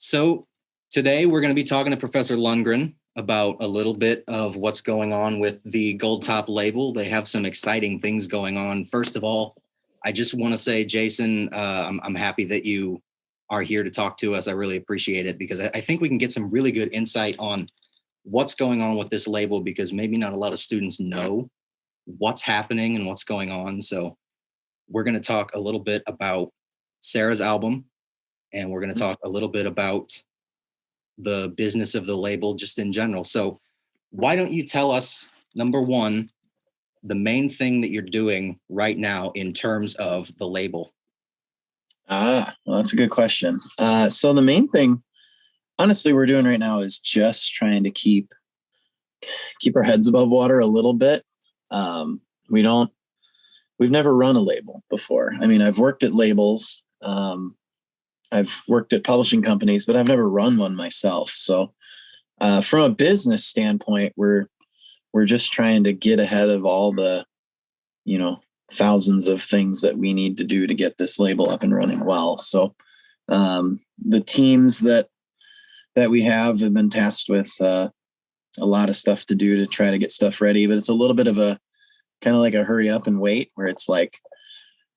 So today we're going to be talking to Professor Lundgren about a little bit of what's going on with the Gold Top label. They have some exciting things going on. First of all, I just want to say, Jason, I'm happy that you are here to talk to us. I really appreciate it because I think we can get some really good insight on what's going on with this label because maybe not a lot of students know what's happening and what's going on. So we're going to talk a little bit about Sarah's album, and we're going to talk a little bit about the business of the label just in general. So why don't you tell us, number one, the main thing that you're doing right now in terms of the label? Well, that's a good question. So the main thing, honestly, we're doing right now is just trying to keep our heads above water a little bit. We've never run a label before. I mean, I've worked at labels. I've worked at publishing companies, but I've never run one myself. So from a business standpoint, we're just trying to get ahead of all the, thousands of things that we need to do to get this label up and running well. So the teams that we have been tasked with a lot of stuff to do to try to get stuff ready, but it's a little bit of a kind of like a hurry up and wait where it's like,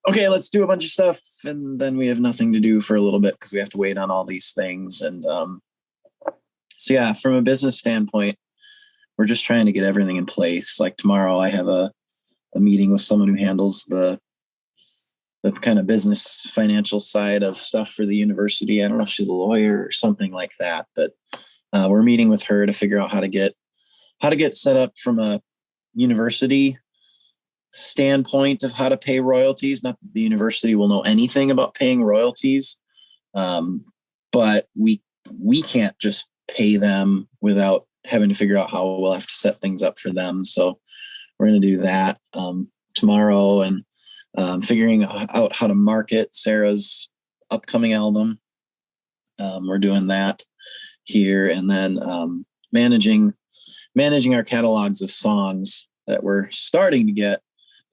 okay, let's do a bunch of stuff. And then we have nothing to do for a little bit because we have to wait on all these things. And so, yeah, from a business standpoint, we're just trying to get everything in place. Like tomorrow I have a meeting with someone who handles the kind of business financial side of stuff for the university. I don't know if she's a lawyer or something like that, but we're meeting with her to figure out how to get set up from a university standpoint of how to pay royalties. Not that the university will know anything about paying royalties, but we can't just pay them without having to figure out how we'll have to set things up for them. So we're going to do that tomorrow, and figuring out how to market Sarah's upcoming album. We're doing that here, and then managing our catalogs of songs that we're starting to get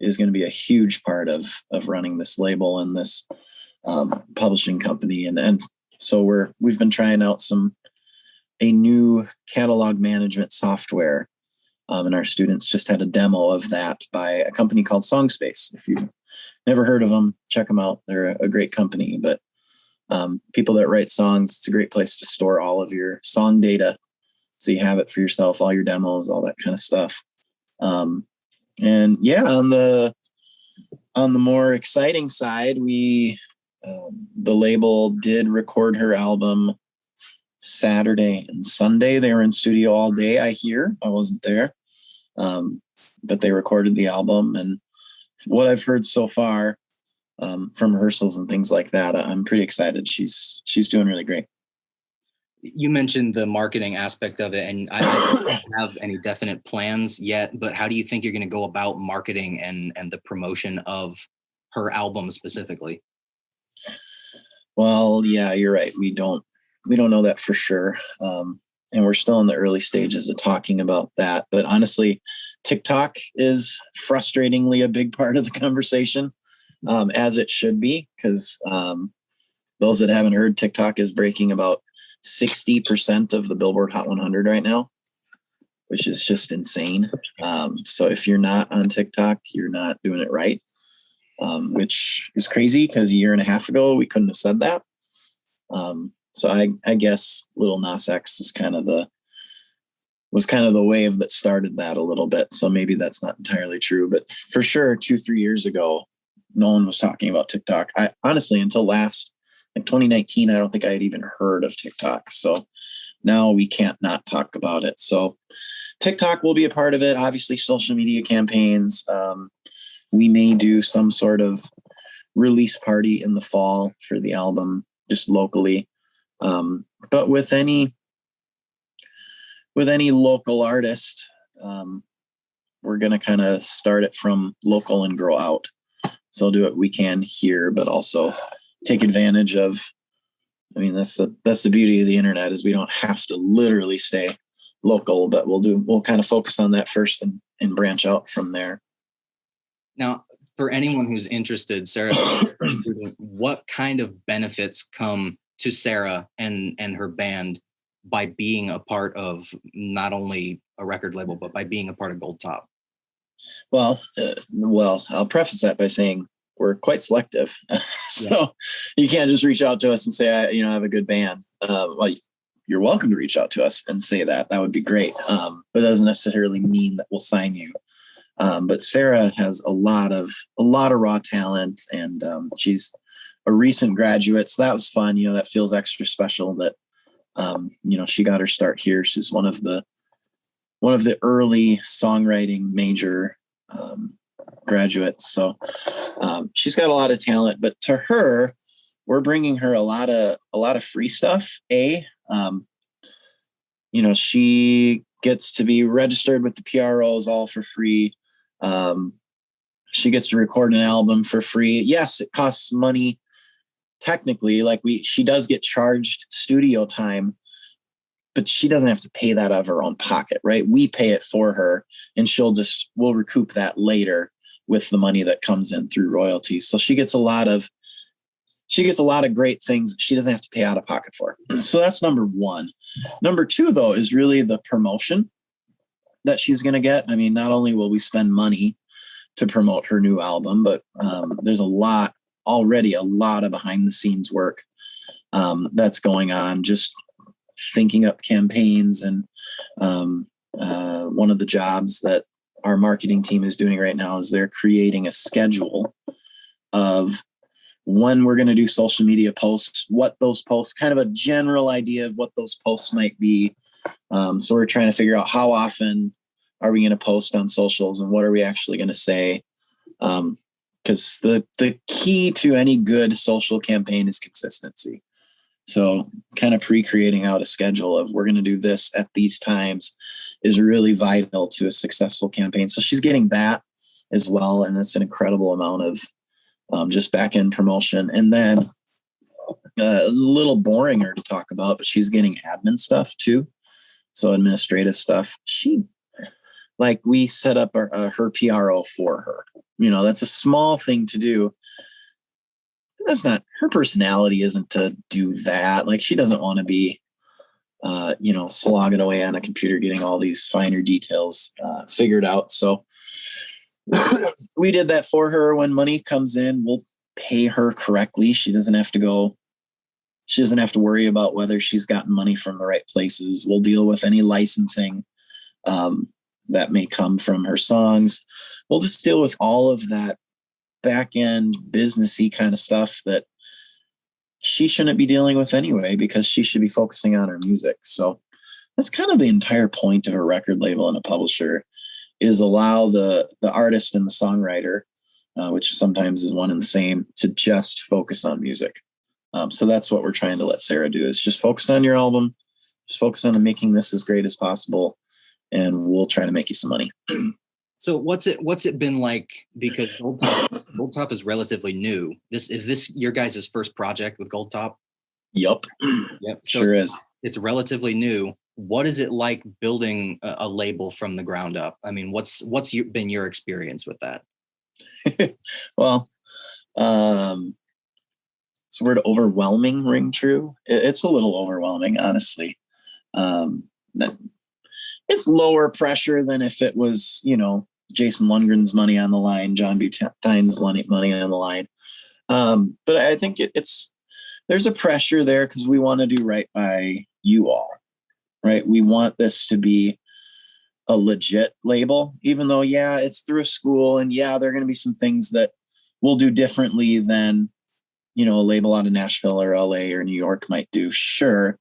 is going to be a huge part of running this label and this publishing company. And so we've been trying out a new catalog management software. And our students just had a demo of that by a company called SongSpace. If you've never heard of them, check them out. They're a great company, but people that write songs, it's a great place to store all of your song data. So you have it for yourself, all your demos, all that kind of stuff. And yeah, on the more exciting side, the label did record her album Saturday and Sunday. They were in studio all day. I wasn't there. But they recorded the album, and what I've heard so far from rehearsals and things like that, I'm pretty excited. She's doing really great. You mentioned the marketing aspect of it, and I don't have any definite plans yet, but how do you think you're going to go about marketing and the promotion of her album specifically? Well, yeah, you're right. We don't know that for sure. And we're still in the early stages of talking about that. But honestly, TikTok is frustratingly a big part of the conversation, as it should be, because those that haven't heard, TikTok is breaking about 60% of the Billboard Hot 100 right now, which is just insane. So if you're not on TikTok, you're not doing it right, which is crazy because a year and a half ago, we couldn't have said that. So I guess Lil Nas X was kind of the wave that started that a little bit. So maybe that's not entirely true, but for sure 2-3 years ago, no one was talking about TikTok. I honestly, until last, like 2019, I don't think I had even heard of TikTok. So now we can't not talk about it. So TikTok will be a part of it. Obviously social media campaigns. We may do some sort of release party in the fall for the album, just locally. But with any local artist, we're going to kind of start it from local and grow out. So I'll do what we can here, but also take advantage of, that's the beauty of the internet, is we don't have to literally stay local, but we'll kind of focus on that first and branch out from there. Now, for anyone who's interested, Sarah, what kind of benefits come to Sarah and her band by being a part of not only a record label, but by being a part of Gold Top? Well, I'll preface that by saying we're quite selective. So you can't just reach out to us and say, I have a good band. Well, you're welcome to reach out to us and say that. That would be great. But it doesn't necessarily mean that we'll sign you. But Sarah has a lot of raw talent, and she's a recent graduate. So that was fun. That feels extra special that, she got her start here. She's one of the early songwriting major graduates. So she's got a lot of talent, but to her, we're bringing her a lot of free stuff. She gets to be registered with the PROs all for free. She gets to record an album for free. Yes, it costs money. Technically, she does get charged studio time, but she doesn't have to pay that out of her own pocket, right? We pay it for her, and we'll recoup that later with the money that comes in through royalties. So she gets a lot of great things that she doesn't have to pay out of pocket for. So that's number one. Number two, though, is really the promotion that she's going to get. I mean, not only will we spend money to promote her new album, but there's already a lot of behind the scenes work that's going on, just thinking up campaigns. And one of the jobs that our marketing team is doing right now is they're creating a schedule of when we're going to do social media posts, what those posts, kind of a general idea of what those posts might be. So we're trying to figure out how often are we going to post on socials and what are we actually going to say? Because the key to any good social campaign is consistency. So kind of pre-creating out a schedule of we're going to do this at these times is really vital to a successful campaign. So she's getting that as well. And that's an incredible amount of just back-end promotion. And then a little boringer to talk about, but she's getting admin stuff too. So administrative stuff. We set up her PRO for her. That's a small thing to do. That's not her personality, isn't to do that. She doesn't want to be, slogging away on a computer, getting all these finer details figured out. So we did that for her. When money comes in, we'll pay her correctly. She doesn't have to worry about whether she's gotten money from the right places. We'll deal with any licensing that may come from her songs. We'll just deal with all of that back end businessy kind of stuff that she shouldn't be dealing with anyway, because she should be focusing on her music. So that's kind of the entire point of a record label and a publisher, is allow the artist and the songwriter, which sometimes is one and the same, to just focus on music. So that's what we're trying to let Sarah do, is just focus on your album, just focus on making this as great as possible, and we'll try to make you some money. So what's it been like? Because Gold Top is relatively new. Is this your guys' first project with Gold Top? Yep. Yep. So sure is. It's relatively new. What is it like building a label from the ground up? I mean, what's been your experience with that? Well, it's the word overwhelming ring true. It's a little overwhelming, honestly. It's lower pressure than if it was, Jason Lundgren's money on the line, John Butine's money on the line. But I think there's a pressure there because we want to do right by you all, right? We want this to be a legit label, even though, it's through a school, and there are going to be some things that we'll do differently than, a label out of Nashville or LA or New York might do. Sure.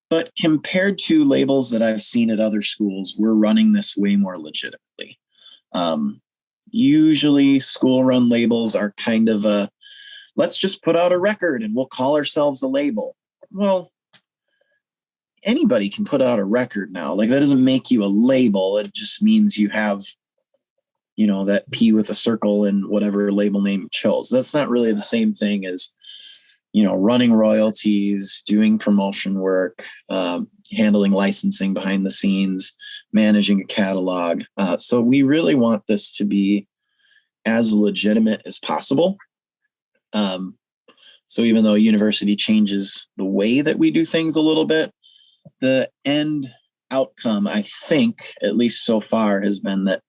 But compared to labels that I've seen at other schools, we're running this way more legitimately. Usually school-run labels are kind of let's just put out a record and we'll call ourselves a label. Well, anybody can put out a record now. That doesn't make you a label. It just means you have, that P with a circle and whatever label name you chose. That's not really the same thing as, running royalties, doing promotion work, handling licensing behind the scenes, managing a catalog. So we really want this to be as legitimate as possible. So even though university changes the way that we do things a little bit, the end outcome, I think, at least so far, has been that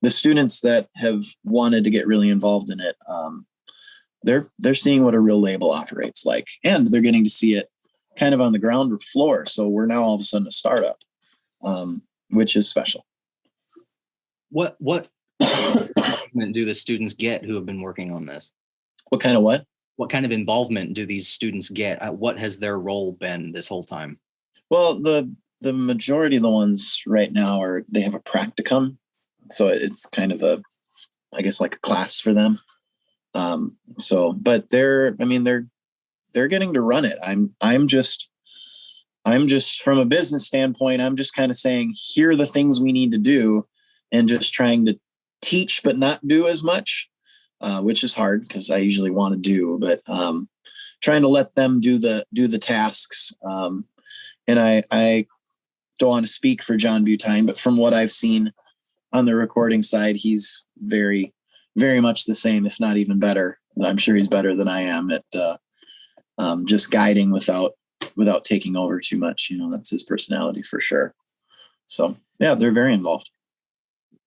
the students that have wanted to get really involved in it, they're seeing what a real label operates like, and they're getting to see it kind of on the ground floor. So we're now all of a sudden a startup, which is special. What involvement do the students get who have been working on this? What kind of what? What kind of involvement do these students get? What has their role been this whole time? Well, the majority of the ones right now they have a practicum. So it's kind of I guess like a class for them. But they're getting to run it. I'm just from a business standpoint, I'm just kind of saying, here are the things we need to do, and just trying to teach, but not do as much, which is hard because I usually want to do, but, trying to let them do the tasks. And I don't want to speak for John Butine, but from what I've seen on the recording side, he's very, very much the same, if not even better. I'm sure he's better than I am at just guiding without taking over too much. That's his personality for sure. So yeah, they're very involved.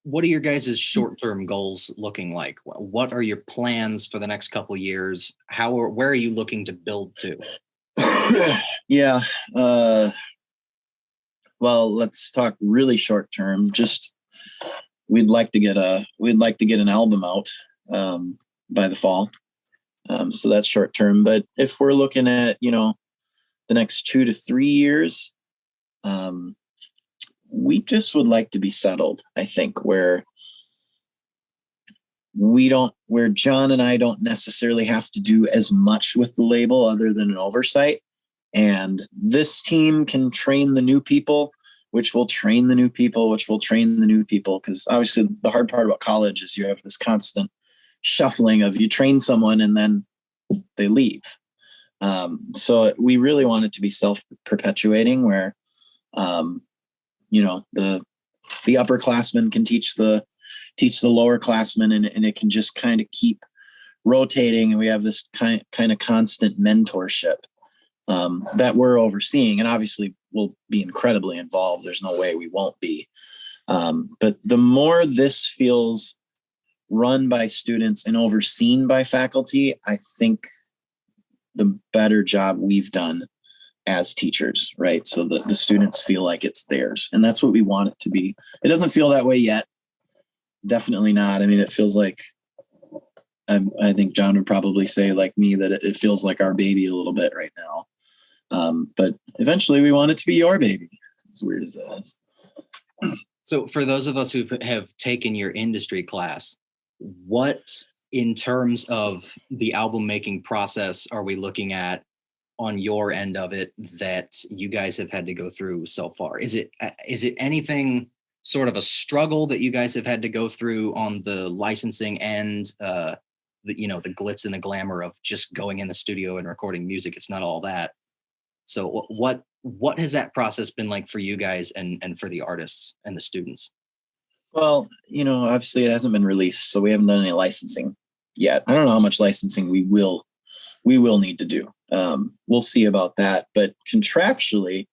What are your guys' short-term goals looking like? What are your plans for the next couple of years? Where are you looking to build to? Yeah. Well, let's talk really short term. Just we'd like to get an album out by the fall. So that's short term. But if we're looking at, the next 2 to 3 years, we just would like to be settled, I think, where John and I don't necessarily have to do as much with the label other than an oversight. And this team can train the new people, which will train the new people, which will train the new people. Because obviously the hard part about college is you have this constant shuffling of you train someone and then they leave. So we really want it to be self-perpetuating where, the upperclassmen can teach the lower classmen, and it can just kind of keep rotating. And we have this kind of constant mentorship that we're overseeing, and obviously we'll be incredibly involved. There's no way we won't be. But the more this feels run by students and overseen by faculty, I think the better job we've done as teachers, right? So the students feel like it's theirs, and that's what we want it to be. It doesn't feel that way yet. Definitely not. I mean, it feels like, I think John would probably say like me that it feels like our baby a little bit right now. But eventually we want it to be your baby, as weird as that is. So for those of us who have taken your industry class, what in terms of the album making process are we looking at on your end of it that you guys have had to go through so far? Is it anything sort of a struggle that you guys have had to go through on the licensing and the glitz and the glamour of just going in the studio and recording music? It's not all that. So what has that process been like for you guys and for the artists and the students? Well, obviously it hasn't been released, so we haven't done any licensing yet. I don't know how much licensing we will need to do. We'll see about that. But contractually,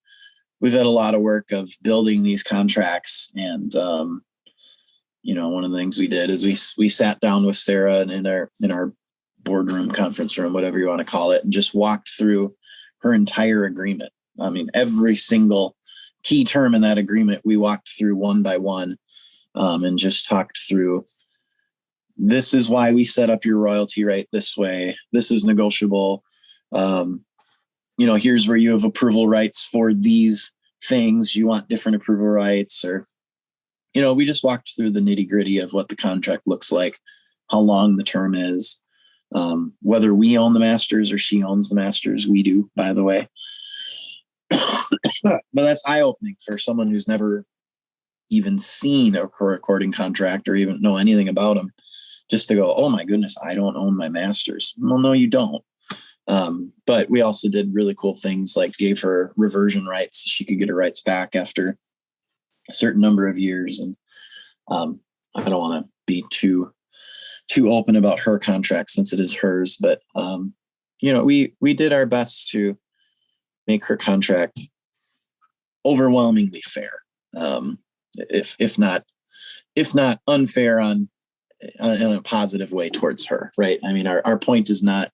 we've had a lot of work of building these contracts. And, one of the things we did is we sat down with Sarah in our boardroom, conference room, whatever you want to call it, and just walked through her entire agreement. I mean, every single key term in that agreement, we walked through one by one, and just talked through, this is why we set up your royalty rate this way. This is negotiable. Here's where you have approval rights for these things. You want different approval rights, or, we just walked through the nitty gritty of what the contract looks like, how long the term is, whether we own the masters or she owns the masters. We do, by the way. But that's eye-opening for someone who's never even seen a recording contract or even know anything about them, just to go, oh my goodness, I don't own my masters. Well, no, you don't. But we also did really cool things, like gave her reversion rights. She could get her rights back after a certain number of years. And I don't want to be too open about her contract since it is hers, but we did our best to make her contract overwhelmingly fair. If not unfair on in a positive way towards her, right? I mean, our point is not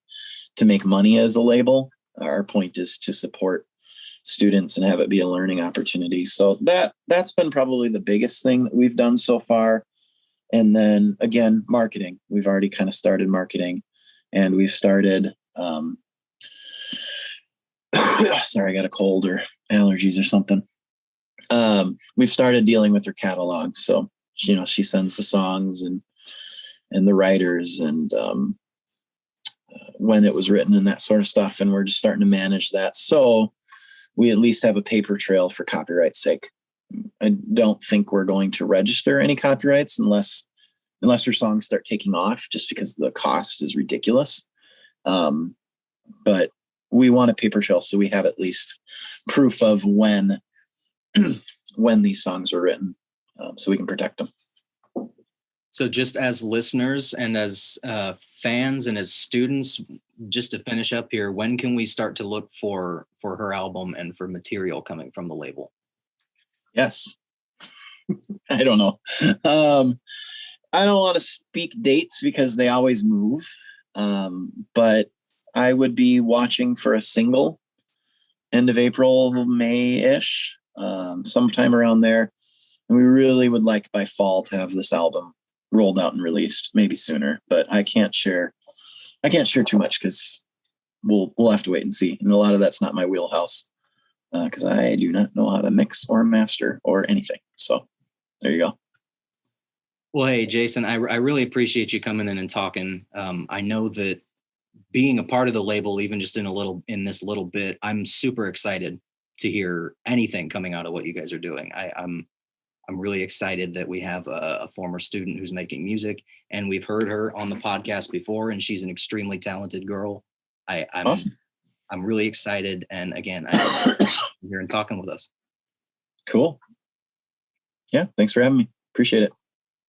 to make money as a label. Our point is to support students and have it be a learning opportunity. So that's been probably the biggest thing that we've done so far. And then again, marketing. We've already kind of started marketing, and we've started. Sorry, I got a cold or allergies or something. We've started dealing with her catalog. So, she sends the songs and the writers and when it was written and that sort of stuff. And we're just starting to manage that. So we at least have a paper trail for copyright's sake. I don't think we're going to register any copyrights unless her songs start taking off, just because the cost is ridiculous. But we want a paper trail so we have at least proof of when these songs were written, so we can protect them. So just as listeners and as fans and as students, just to finish up here, when can we start to look for her album and for material coming from the label? Yes. I don't know. I don't want to speak dates because they always move. But I would be watching for a single end of April, May-ish, sometime around there. And we really would like by fall to have this album rolled out and released, maybe sooner, but I can't share too much because we'll have to wait and see. And a lot of that's not my wheelhouse because I do not know how to mix or master or anything. So there you go. Well, hey, Jason, I really appreciate you coming in and talking. I know that being a part of the label, even just in this little bit, I'm super excited to hear anything coming out of what you guys are doing. I'm really excited that we have a former student who's making music, and we've heard her on the podcast before, and she's an extremely talented girl. I'm awesome. I'm really excited. And again, I'm here and talking with us. Cool. Yeah. Thanks for having me. Appreciate it.